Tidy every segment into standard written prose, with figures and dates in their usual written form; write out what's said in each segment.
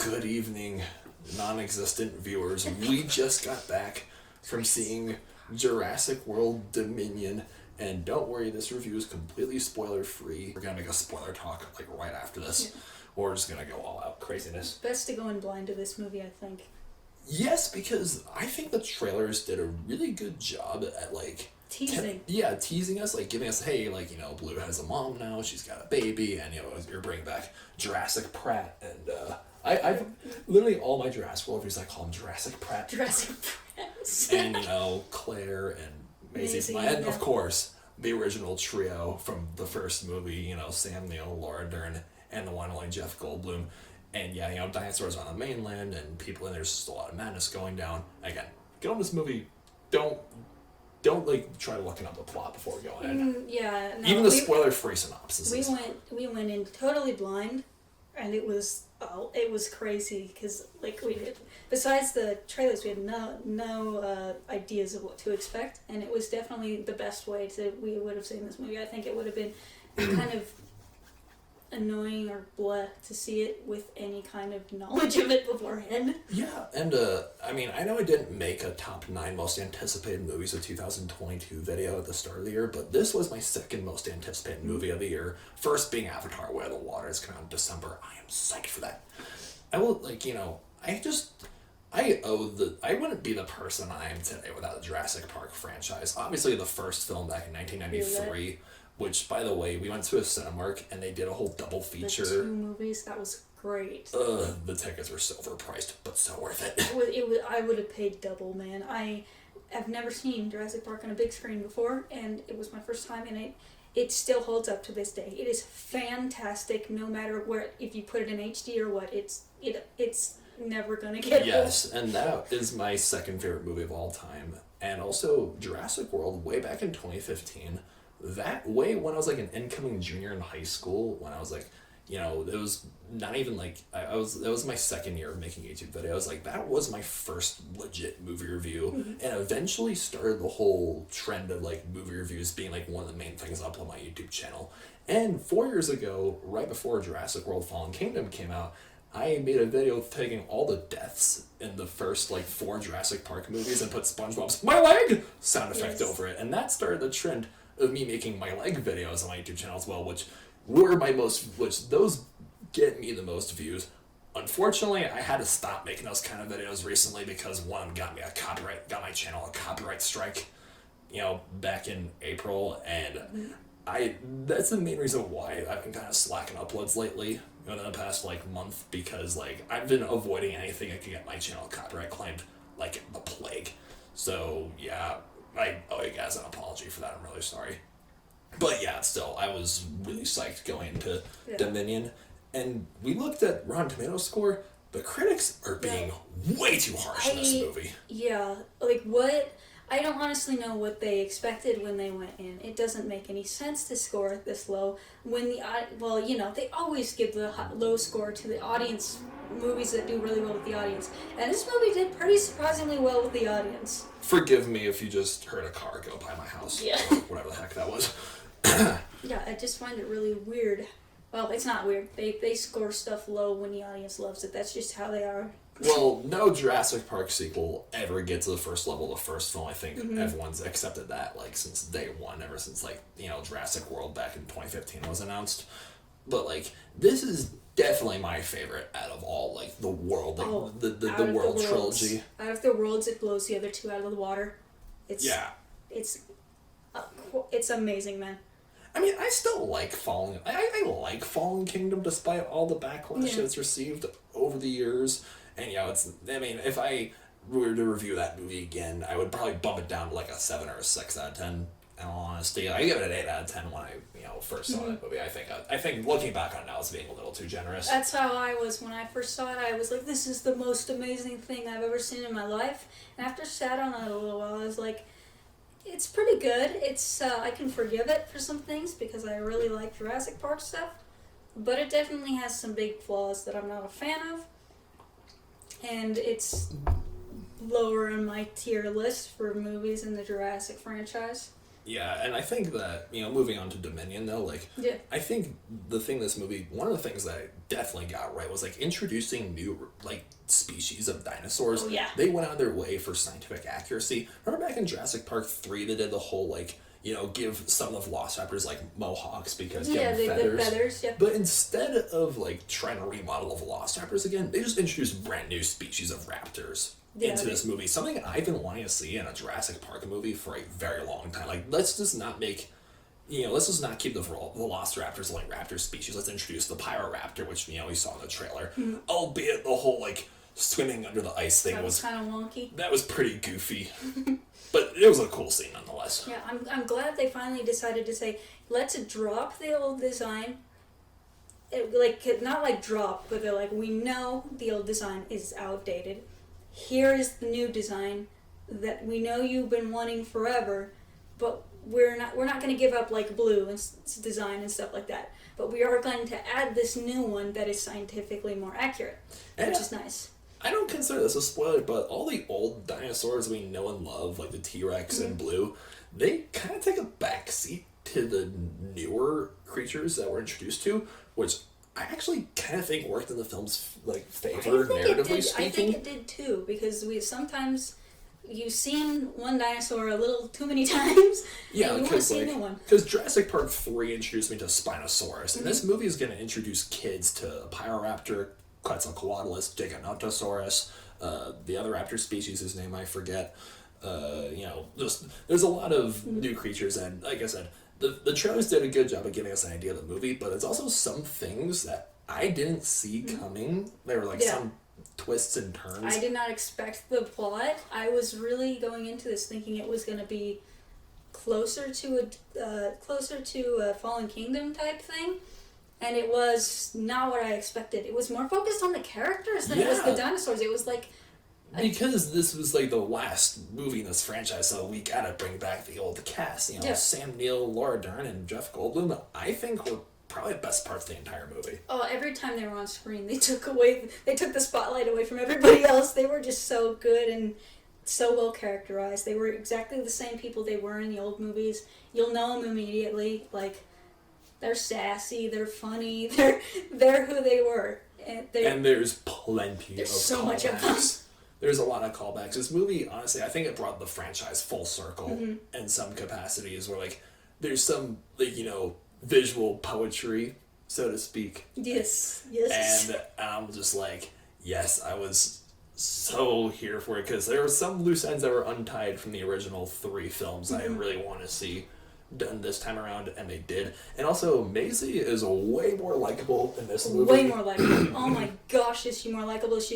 Good evening, non-existent viewers. We just got back from seeing Jurassic World Dominion, and don't worry, this review is completely spoiler-free. We're gonna make a spoiler talk like right after this. Yeah. We're just gonna go all out craziness. Best to go in blind to this movie, I think. Yes, because I think the trailers did a really good job at teasing. Teasing us, giving us, hey, Blue has a mom now, she's got a baby, and you're bringing back Jurassic Pratt, and I've literally all my Jurassic World reviews I call him Jurassic Pratt. Jurassic Pratt. And Claire and Maisie, and of course the original trio from the first movie, Sam Neill, Laura Dern, and the one and only Jeff Goldblum. And dinosaurs on the mainland and people, and there's just a lot of madness going down. Again, get on this movie. Don't try looking up the plot before going in. Even the spoiler-free synopsis. We went in totally blind, and it was crazy because besides the trailers, we had no ideas of what to expect, and it was definitely the best way we would have seen this movie. I think it would have been kind of annoying or blah to see it with any kind of knowledge of it beforehand. Yeah, and I know I didn't make a top 9 most anticipated movies of 2022 video at the start of the year, but this was my second most anticipated movie of the year. First being Avatar: Way of the Water. It's coming out in December. I am psyched for that. I will, I wouldn't be the person I am today without the Jurassic Park franchise. Obviously, the first film back in 1993, which, by the way, we went to a Cinemark and they did a whole double feature. The 2 movies, that was great. The tickets were so overpriced, but so worth it. I would have paid double, man. I have never seen Jurassic Park on a big screen before, and it was my first time, and it still holds up to this day. It is fantastic, no matter where, if you put it in HD or what, it's never gonna get old. Yes, and that is my second favorite movie of all time. And also, Jurassic World, way back in 2015, that way when I was an incoming junior in high school, when I was it was not even that was my second year of making YouTube videos. That was my first legit movie review, and eventually started the whole trend of movie reviews being one of the main things I upload on my YouTube channel. And 4 years ago, right before Jurassic World Fallen Kingdom came out, I made a video taking all the deaths in the first 4 Jurassic Park movies and put SpongeBob's "my leg" sound effect over it, and that started the trend of me making my leg videos on my YouTube channel as well, which those get me the most views. Unfortunately, I had to stop making those kind of videos recently because one got my channel a copyright strike, back in April, and that's the main reason why I've been kind of slacking uploads lately, in the past month, because I've been avoiding anything that could get my channel copyright claimed, like the plague. So yeah, I owe you guys an apology for that. I'm really sorry. But yeah, still, I was really psyched going into Dominion. And we looked at Rotten Tomatoes score. The critics are being way too harsh in this movie. Yeah, what? I don't honestly know what they expected when they went in. It doesn't make any sense to score it this low. When they always give the low score to the audience, movies that do really well with the audience. And this movie did pretty surprisingly well with the audience. Forgive me if you just heard a car go by my house. Yeah. Whatever the heck that was. Yeah, I just find it really weird. Well, it's not weird. They score stuff low when the audience loves it. That's just how they are. Well, no Jurassic Park sequel ever gets to the first level of the first film. I think everyone's accepted that since day one, ever since Jurassic World back in 2015 was announced. But this is definitely my favorite out of all the world, the world trilogy. Out of the worlds, it blows the other 2 out of the water. It's amazing, man. I mean, I still like Fallen. I like Fallen Kingdom despite all the backlash it's received over the years. And if I were to review that movie again, I would probably bump it down to a 7 or a 6 out of 10. In all honesty, I give it an 8 out of 10 when I first saw that movie. I think looking back on it now, I was being a little too generous. That's how I was when I first saw it. I was this is the most amazing thing I've ever seen in my life. And after sat on it a little while, I was it's pretty good. It's I can forgive it for some things because I really like Jurassic Park stuff, but it definitely has some big flaws that I'm not a fan of, and it's lower in my tier list for movies in the Jurassic franchise. Yeah, and I think that, moving on to Dominion though, like, Yeah. I think one of the things that I definitely got right was, like, introducing new, like, species of dinosaurs. Oh, yeah. They went out of their way for scientific accuracy. Remember back in Jurassic Park 3, they did the whole, like, give some of the Velociraptors, like, mohawks because give them feathers. The feathers, yeah. But instead of, like, trying to remodel the Velociraptors again, they just introduced brand new species of raptors into this movie. Something I've been wanting to see in a Jurassic Park movie for a very long time. Like, let's just not make, let's just not keep the Velociraptors like raptor species. Let's introduce the Pyroraptor, which, we saw in the trailer. Mm-hmm. Albeit the whole, like, swimming under the ice thing was kind of wonky. That was pretty goofy. But it was a cool scene nonetheless. Yeah, I'm glad they finally decided to say, let's drop the old design. Not like drop, but they're like, we know the old design is outdated. Here is the new design that we know you've been wanting forever, but we're not going to give up like blue and design and stuff like that. But we are going to add this new one that is scientifically more accurate, which is nice. I don't consider this a spoiler, but all the old dinosaurs we know and love, like the T-Rex and Blue, they kind of take a backseat to the newer creatures that we're introduced to, which I actually kind of think worked in the film's favor, narratively speaking. I think it did too, because you've seen one dinosaur a little too many times. Yeah, and you want to see a new one. Because Jurassic Park 3 introduced me to Spinosaurus, and this movie is going to introduce kids to Pyroraptor, Quetzalcoatlus, Giganotosaurus, the other raptor species whose name I forget. There's a lot of new creatures, and like I said, the trailers did a good job of giving us an idea of the movie, but it's also some things that I didn't see coming. There were some twists and turns. I did not expect the plot. I was really going into this thinking it was going to be closer to a Fallen Kingdom type thing, and it was not what I expected. It was more focused on the characters than it was the dinosaurs. It was like... Because this was like the last movie in this franchise, so we gotta bring back the old cast. Sam Neill, Laura Dern, and Jeff Goldblum, I think were probably the best parts of the entire movie. Oh, every time they were on screen, they took the spotlight away from everybody else. They were just so good and so well characterized. They were exactly the same people they were in the old movies. You'll know them immediately. Like, they're sassy, they're funny, they're who they were. And there's plenty of so callbacks. Much of them. There's a lot of callbacks. This movie, honestly, I think it brought the franchise full circle in some capacities where, like, there's some, visual poetry, so to speak. Yes. And I'm just like, yes, I was so here for it, because there were some loose ends that were untied from the original 3 films I really want to see done this time around, and they did. And also, Maisie is way more likable in this movie. Way more likable. Oh my gosh, is she more likable? She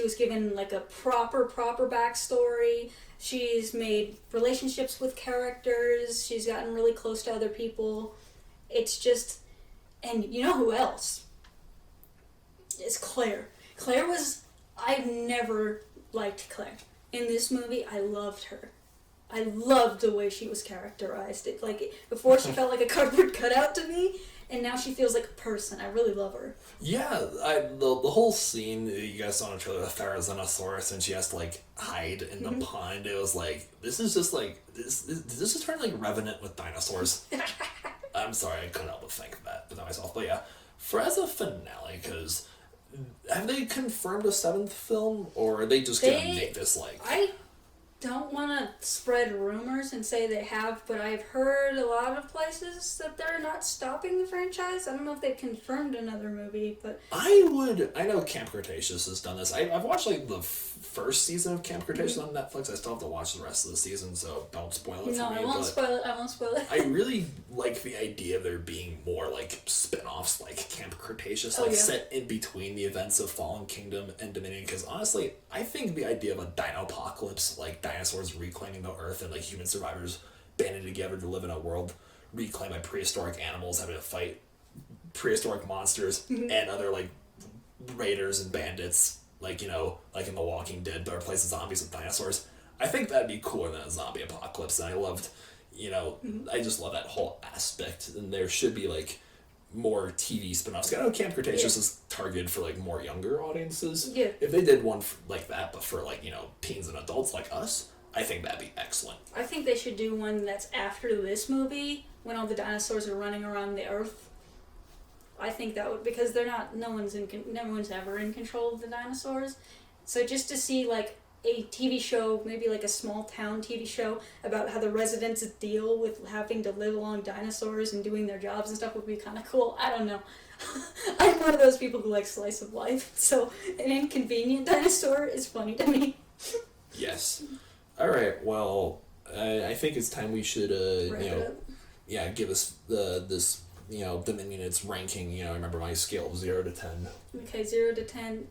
was given like a proper backstory. She's made relationships with characters. She's gotten really close to other people. It's just, and you know who else? It's Claire. I've never liked Claire. In this movie, I loved her. I loved the way she was characterized. Before she felt like a cardboard cutout to me, and now she feels like a person. I really love her. Yeah, the whole scene you guys saw in the trailer with Therizinosaurus, and she has to hide in the pond. It was like, this is just this is turning like Revenant with dinosaurs. I'm sorry, I couldn't help but think that myself. But yeah, as a finale, because have they confirmed a 7th film, or are they just gonna make this I don't want to spread rumors and say they have, but I've heard a lot of places that they're not stopping the franchise. I don't know if they've confirmed another movie, but I know Camp Cretaceous has done this. I've watched the first season of Camp Cretaceous on Netflix. I still have to watch the rest of the season, so don't spoil it for me. No, I won't spoil it. I really like the idea of there being more spin-offs like Camp Cretaceous, set in between the events of Fallen Kingdom and Dominion, because honestly, I think the idea of a dino-apocalypse, dinosaurs reclaiming the earth and human survivors banding together to live in a world reclaimed by prehistoric animals having to fight prehistoric monsters and other raiders and bandits in The Walking Dead, but replace the zombies with dinosaurs. I think that'd be cooler than a zombie apocalypse, and I loved I just love that whole aspect, and there should be more TV spin-offs. I know Camp Cretaceous is targeted for more younger audiences. Yeah. If they did one like that, but for teens and adults like us, I think that'd be excellent. I think they should do one that's after this movie, when all the dinosaurs are running around the Earth. I think that would, because no one's ever in control of the dinosaurs. So just to see like a TV show, maybe like a small town TV show about how the residents deal with having to live along dinosaurs and doing their jobs and stuff would be kind of cool. I don't know. I'm one of those people who like slice of life, so an inconvenient dinosaur is funny to me. Yes. All right. Well, I think it's time we should, give us this Dominion its ranking. Remember my scale of 0 to 10. Okay, 0 to 10,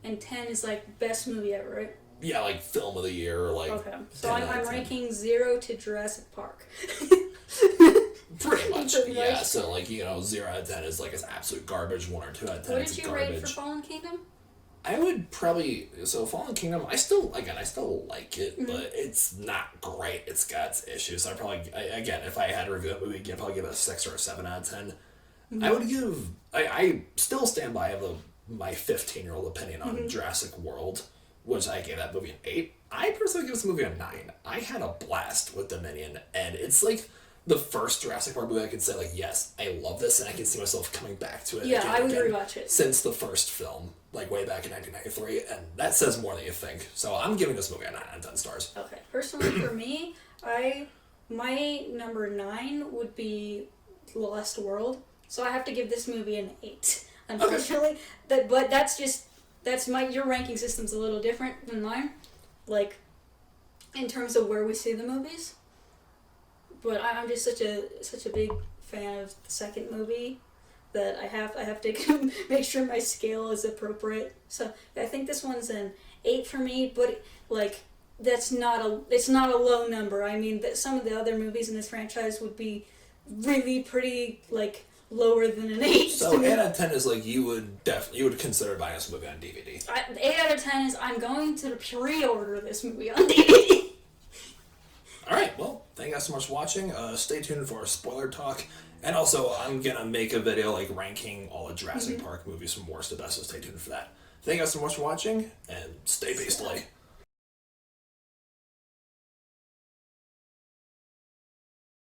and 10 is like best movie ever, right? Yeah, like film of the year, or like. Okay, so I'm ranking 0 to Jurassic Park. Pretty much, yeah. So 0 out of 10 is like it's absolute garbage. 1 or 2 out of 10 is garbage. What did you rate for Fallen Kingdom? I would probably Fallen Kingdom. I still like it, but it's not great. It's got its issues. So if I had to review that movie again, I'd probably give it a 6 or a 7 out of 10. Mm-hmm. I would give. I still stand by my 15-year-old opinion on Jurassic World, which I gave that movie an 8. I personally give this movie a 9. I had a blast with Dominion, and it's like the first Jurassic Park movie I could say, like, yes, I love this, and I can see myself coming back to it. Yeah, I would rewatch it. Since the first film, like, way back in 1993, and that says more than you think. So I'm giving this movie a 9 out of 10 stars. Okay. Personally, for me, my number 9 would be Lost World, so I have to give this movie an 8, unfortunately. Okay. But your ranking system's a little different than mine, like, in terms of where we see the movies. But I'm just such a big fan of the second movie that I have to make sure my scale is appropriate. So I think this one's an 8 for me, but like it's not a low number. I mean that some of the other movies in this franchise would be really pretty like lower than an 8. So 8 out of 10 is like you would consider buying this movie on DVD. 8 out of 10 is I'm going to pre-order this movie on DVD. Alright, well, thank you guys so much for watching. Stay tuned for our spoiler talk. And also, I'm going to make a video like ranking all the Jurassic Park movies from worst to best, so stay tuned for that. Thank you guys so much for watching, and stay based.